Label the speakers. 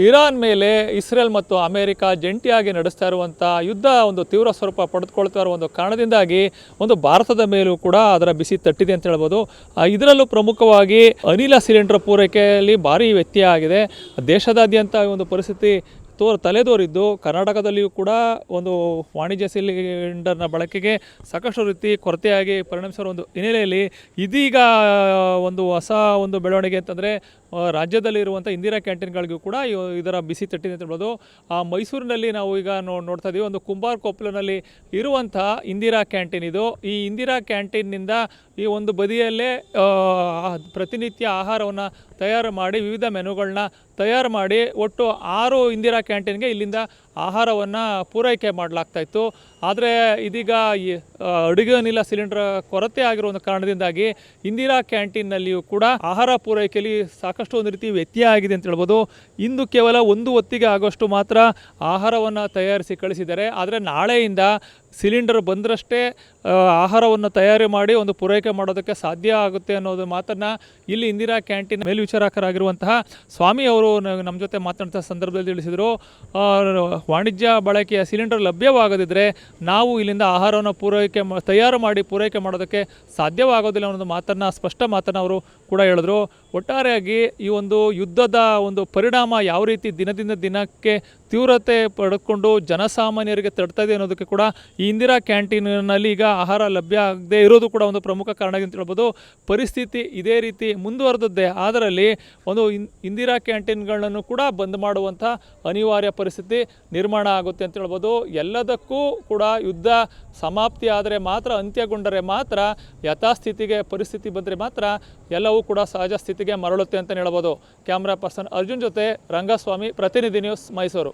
Speaker 1: Iran ಮೇಲೆ Israel ಮತ್ತು America ಜಂಟಿಯಾಗಿ ನಡೆಸ್ತಾ ಇರುವಂಥ ಯುದ್ಧ ಒಂದು ತೀವ್ರ ಸ್ವರೂಪ ಪಡೆದುಕೊಳ್ತಾ ಇರುವ ಒಂದು ಕಾರಣದಿಂದಾಗಿ ಒಂದು ಭಾರತದ ಮೇಲೂ ಕೂಡ ಅದರ ಬಿಸಿ ತಟ್ಟಿದೆ ಅಂತ ಹೇಳ್ಬೋದು. ಇದರಲ್ಲೂ ಪ್ರಮುಖವಾಗಿ ಅನಿಲ ಸಿಲಿಂಡರ್ ಪೂರೈಕೆಯಲ್ಲಿ ಭಾರಿ ವ್ಯತ್ಯಯ ಆಗಿದೆ. ದೇಶದಾದ್ಯಂತ ಒಂದು ಪರಿಸ್ಥಿತಿ ತಲೆದೋರಿದ್ದು ಕರ್ನಾಟಕದಲ್ಲಿಯೂ ಕೂಡ ಒಂದು ವಾಣಿಜ್ಯ ಸಿಲಿಂಡರ್ನ ಬಳಕೆಗೆ ಸಾಕಷ್ಟು ರೀತಿ ಕೊರತೆಯಾಗಿ ಪರಿಣಮಿಸಿರುವ ಒಂದು ಹಿನ್ನೆಲೆಯಲ್ಲಿ ಇದೀಗ ಒಂದು ಹೊಸ ಒಂದು ಬೆಳವಣಿಗೆ ಅಂತಂದರೆ ರಾಜ್ಯದಲ್ಲಿರುವಂಥ ಇಂದಿರಾ ಕ್ಯಾಂಟೀನ್ಗಳಿಗೂ ಕೂಡ ಇದರ ಬಿಸಿ ತಟ್ಟಿದೆ ಅಂತ ಹೇಳ್ಬೋದು. ಮೈಸೂರಿನಲ್ಲಿ ನಾವು ಈಗ ನೋಡ್ತಾ ಇದ್ದೀವಿ, ಒಂದು ಕುಂಬಾರ್ ಕೊಪ್ಪಲಿನಲ್ಲಿ ಇರುವಂಥ ಇಂದಿರಾ ಕ್ಯಾಂಟೀನ್ ಇದು. ಈ ಇಂದಿರಾ ಕ್ಯಾಂಟೀನ್ನಿಂದ ಈ ಒಂದು ಬದಿಯಲ್ಲೇ ಪ್ರತಿನಿತ್ಯ ಆಹಾರವನ್ನು ತಯಾರು ಮಾಡಿ ವಿವಿಧ ಮೆನುಗಳನ್ನ ತಯಾರು ಮಾಡಿ ಒಟ್ಟು 6 ಇಂದಿರಾ ಕ್ಯಾಂಟೀನ್ಗೆ ಇಲ್ಲಿಂದ ಆಹಾರವನ್ನು ಪೂರೈಕೆ ಮಾಡಲಾಗ್ತಾಯಿತ್ತು. ಆದರೆ ಇದೀಗ ಈ ಅಡುಗೆ ಅನಿಲ ಸಿಲಿಂಡರ್ ಕೊರತೆ ಆಗಿರೋ ಒಂದು ಕಾರಣದಿಂದಾಗಿ ಇಂದಿರಾ ಕ್ಯಾಂಟೀನ್ನಲ್ಲಿಯೂ ಕೂಡ ಆಹಾರ ಪೂರೈಕೆಯಲ್ಲಿ ಸಾಕಷ್ಟು ಒಂದು ರೀತಿ ವ್ಯತ್ಯಯ ಆಗಿದೆ ಅಂತ ಹೇಳ್ಬೋದು. ಇಂದು ಕೇವಲ ಒಂದು ಹೊತ್ತಿಗೆ ಆಗೋಷ್ಟು ಮಾತ್ರ ಆಹಾರವನ್ನು ತಯಾರಿಸಿ ಕಳಿಸಿದ್ದಾರೆ. ಆದರೆ ನಾಳೆಯಿಂದ ಸಿಲಿಂಡರ್ ಬಂದರಷ್ಟೇ ಆಹಾರವನ್ನು ತಯಾರಿ ಮಾಡಿ ಒಂದು ಪೂರೈಕೆ ಮಾಡೋದಕ್ಕೆ ಸಾಧ್ಯ ಆಗುತ್ತೆ ಅನ್ನೋದು ಮಾತನ್ನು ಇಲ್ಲಿ ಇಂದಿರಾ ಕ್ಯಾಂಟೀನ್ ಮೇಲ್ವಿಚಾರಕರಾಗಿರುವಂತಹ ಸ್ವಾಮಿ ಅವರು ನಮ್ಮ ಜೊತೆ ಮಾತನಾಡ್ತಾ ಸಂದರ್ಭದಲ್ಲಿ ತಿಳಿಸಿದರು. ವಾಣಿಜ್ಯ ಬಳಕೆಯ ಸಿಲಿಂಡರ್ ಲಭ್ಯವಾಗದಿದ್ದರೆ ನಾವು ಇಲ್ಲಿಂದ ಆಹಾರವನ್ನು ತಯಾರು ಮಾಡಿ ಪೂರೈಕೆ ಮಾಡೋದಕ್ಕೆ ಸಾಧ್ಯವಾಗೋದಿಲ್ಲ ಅನ್ನೋದು ಸ್ಪಷ್ಟ ಮಾತನ್ನು ಅವರು ಕೂಡ ಹೇಳಿದ್ರು. ಒಟ್ಟಾರೆಯಾಗಿ ಈ ಒಂದು ಯುದ್ಧದ ಒಂದು ಪರಿಣಾಮ ಯಾವ ರೀತಿ ದಿನದಿಂದ ದಿನಕ್ಕೆ ತೀವ್ರತೆ ಪಡೆದುಕೊಂಡು ಜನಸಾಮಾನ್ಯರಿಗೆ ತಡ್ತಾ ಇದೆ ಅನ್ನೋದಕ್ಕೆ ಕೂಡ ಈ ಇಂದಿರಾ ಕ್ಯಾಂಟೀನ್ನಲ್ಲಿ ಈಗ ಆಹಾರ ಲಭ್ಯ ಆಗದೆ ಇರೋದು ಕೂಡ ಒಂದು ಪ್ರಮುಖ ಕಾರಣ ಅಂತ ಹೇಳ್ಬೋದು. ಪರಿಸ್ಥಿತಿ ಇದೇ ರೀತಿ ಮುಂದುವರೆದದ್ದೇ ಅದರಲ್ಲಿ ಒಂದು ಇಂದಿರಾ ಕ್ಯಾಂಟೀನ್ಗಳನ್ನು ಕೂಡ ಬಂದ್ ಮಾಡುವಂಥ ಅನಿವಾರ್ಯ ಪರಿಸ್ಥಿತಿ ನಿರ್ಮಾಣ ಆಗುತ್ತೆ ಅಂತ ಹೇಳ್ಬೋದು. ಎಲ್ಲದಕ್ಕೂ ಕೂಡ ಯುದ್ಧ ಸಮಾಪ್ತಿ ಆದರೆ ಮಾತ್ರ, ಅಂತ್ಯಗೊಂಡರೆ ಮಾತ್ರ, ಯಥಾಸ್ಥಿತಿಗೆ ಪರಿಸ್ಥಿತಿ ಬಂದರೆ ಮಾತ್ರ ಎಲ್ಲವೂ ಕೂಡ ಸಹಜ ಸ್ಥಿತಿಗೆ ಮರಳುತ್ತೆ ಅಂತ ಹೇಳ್ಬೋದು. ಕ್ಯಾಮ್ರಾ ಪರ್ಸನ್ ಅರ್ಜುನ್ ಜೊತೆ ರಂಗಸ್ವಾಮಿ, ಪ್ರತಿನಿಧಿ ನ್ಯೂಸ್, ಮೈಸೂರು.